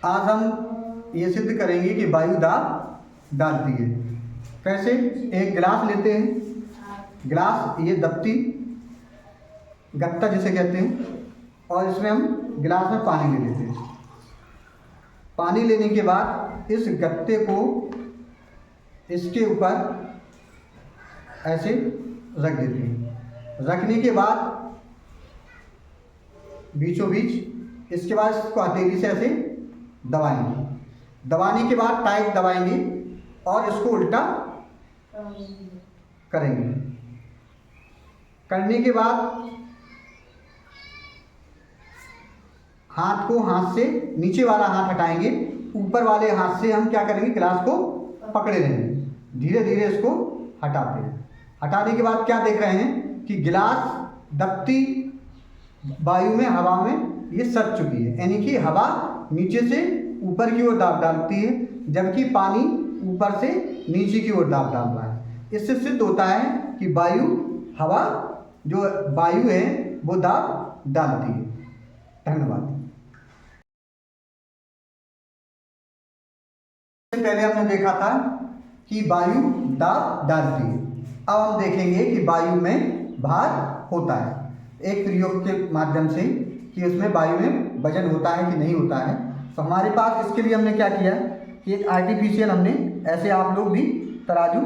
आज हम ये सिद्ध करेंगे कि वायु दाब डालती है। कैसे? एक गिलास लेते हैं, गिलास ये दबती गत्ता जिसे कहते हैं, और इसमें हम गिलास में पानी ले लेते हैं। पानी लेने के बाद इस गत्ते को इसके ऊपर ऐसे रख देते हैं। रखने के बाद बीचों बीच इसके बाद इसको हथेली से ऐसे दबाएंगे। दबाने के बाद टाइट दबाएंगे और इसको उल्टा करेंगे। करने के बाद हाथ को हाथ से नीचे वाला हाथ हटाएंगे, ऊपर वाले हाथ से हम क्या करेंगे, गिलास को पकड़े रहेंगे। धीरे धीरे इसको हटाते हैं। हटाने के बाद क्या देख रहे हैं कि गिलास दबती वायु में, हवा में ये सट चुकी है, यानी कि हवा नीचे से ऊपर की ओर दाब डालती है, जबकि पानी ऊपर से नीचे की ओर दाब डाल रहा है। इससे सिद्ध होता है कि वायु हवा जो वायु है वो दाब डालती है। धन्यवाद। पहले हमने देखा था कि वायु दाब डालती है। अब हम देखेंगे कि वायु में भार होता है, एक प्रयोग के माध्यम से, कि उसमें वायु में वजन होता है कि नहीं होता है। तो हमारे पास इसके लिए हमने क्या किया कि एक आर्टिफिशियल हमने ऐसे, आप लोग भी तराजू,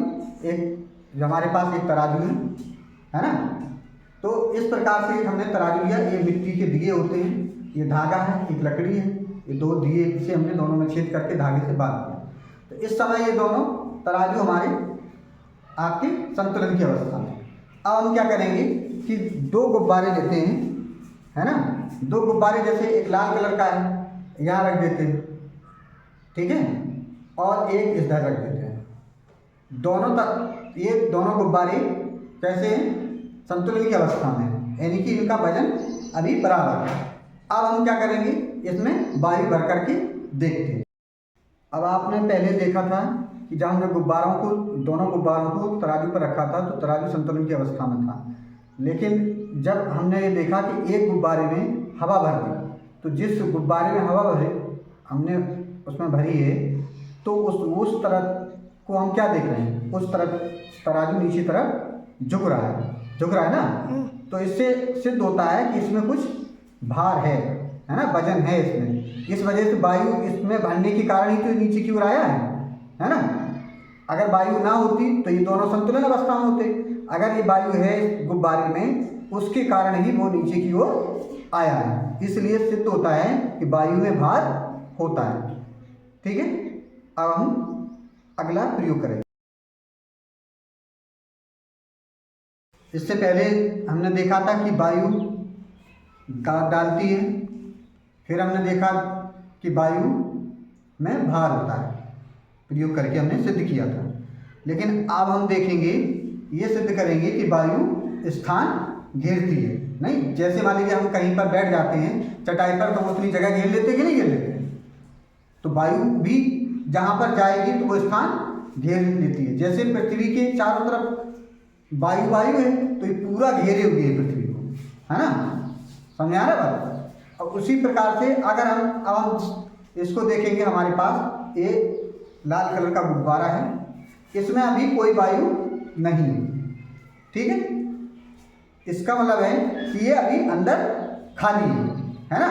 एक हमारे पास एक तराजू है ना, तो इस प्रकार से हमने तराजू लिया। ये मिट्टी के दिए होते हैं, ये धागा है, एक लकड़ी है, ये दो दिए से हमने दोनों में छेद करके धागे से बांध दिया। तो इस समय ये दोनों तराजू हमारे आपके संतुलन की अवस्था में। अब हम क्या करेंगे कि दो गुब्बारे लेते हैं, है ना, दो गुब्बारे, जैसे एक लाल कलर का है, यहाँ रख देते हैं, ठीक है, और एक इधर रख देते हैं। दोनों तक ये दोनों गुब्बारे कैसे हैं, संतुलन की अवस्था में, यानी कि इनका वजन अभी बराबर है। अब हम क्या करेंगे, इसमें वायु भर करके देखते हैं। अब आपने पहले देखा था कि जब हमने दोनों गुब्बारों को तराजू पर रखा था तो तराजू संतुलन की अवस्था में था। लेकिन जब हमने ये देखा कि एक गुब्बारे में हवा भर दी, तो जिस गुब्बारे में हवा भरे हमने उसमें भरी है, तो उस तरफ को हम क्या देख रहे हैं, उस तरफ तराजू नीचे तरफ झुक रहा है ना। तो इससे सिद्ध होता है कि इसमें कुछ भार है ना, वजन है इसमें। इस वजह से वायु इसमें भरने के कारण ही तो नीचे की ओर आया है ना। अगर वायु ना होती तो ये दोनों संतुलन अवस्था में होते। अगर ये वायु है गुब्बारे में, उसके कारण ही वो नीचे की ओर आया है, इसलिए सिद्ध होता है कि वायु में भार होता है। ठीक है, अब हम अगला प्रयोग करेंगे। इससे पहले हमने देखा था कि वायु दाब डालती है, फिर हमने देखा कि वायु में भार होता है, प्रयोग करके हमने सिद्ध किया था। लेकिन अब हम देखेंगे, ये सिद्ध करेंगे कि वायु स्थान घेरती है। नहीं, जैसे मान लीजिए हम कहीं पर बैठ जाते हैं चटाई पर, तो वो उतनी जगह घेर लेते कि नहीं घेर लेते, तो वायु भी जहाँ पर जाएगी तो वो स्थान घेर लेती है। जैसे पृथ्वी के चारों तरफ वायु है, तो ये पूरा घेरे हुए है पृथ्वी को, है ना, समझ आ रहा है बात। अब उसी प्रकार से अगर हम इसको देखेंगे, हमारे पास एक लाल कलर का गुब्बारा है, इसमें अभी कोई वायु नहीं है, ठीक है। इसका मतलब है कि ये अभी अंदर खाली है ना,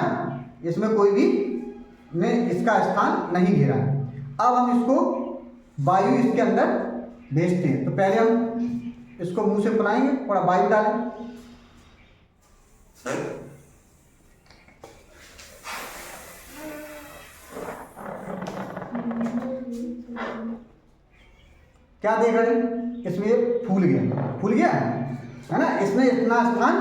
इसमें कोई भी ने इसका स्थान नहीं घेरा है। अब हम इसको वायु इसके अंदर भेजते हैं। तो पहले हम इसको मुंह से फुलाएंगे, थोड़ा वायु डालें, क्या देख रहे हैं, इसमें फूल गया है ना। इसमें इतना स्थान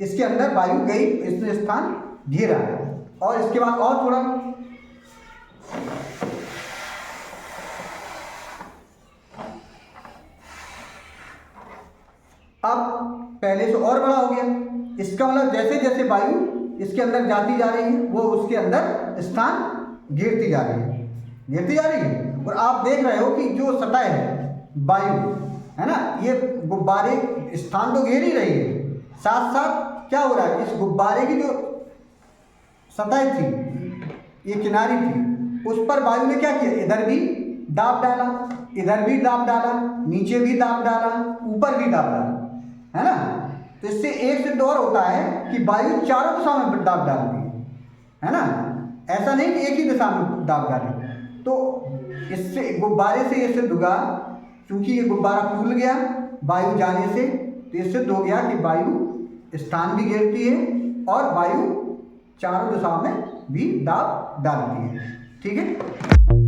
इसके अंदर वायु गई, इसने स्थान घेरा है। और इसके बाद और थोड़ा, अब पहले से और बड़ा हो गया। इसका मतलब जैसे जैसे वायु इसके अंदर जाती जा रही है, वो उसके अंदर स्थान घेरती जा रही है। और आप देख रहे हो कि जो सतह है वायु, है ना, ये गुब्बारे स्थान तो घेर ही रही है, साथ साथ क्या हो रहा है, इस गुब्बारे की जो सतह थी ये किनारी थी, उस पर वायु ने क्या किया, इधर भी दाब डाला, इधर भी दाब डाला, नीचे भी दाब डाला, ऊपर भी दाब डाला, है ना। तो इससे एक सिद्ध और होता है कि वायु चारों दिशाओं में दाब डालती है ना। ऐसा नहीं कि एक ही दिशा में दाब डाले। तो इससे गुब्बारे से ये सिद्ध हुआ, क्योंकि ये गुब्बारा फूल गया वायु जाने से, तो ये सिद्ध हो गया कि वायु स्थान भी घेरती है और वायु चारों दिशाओं में भी दाब डालती है। ठीक है।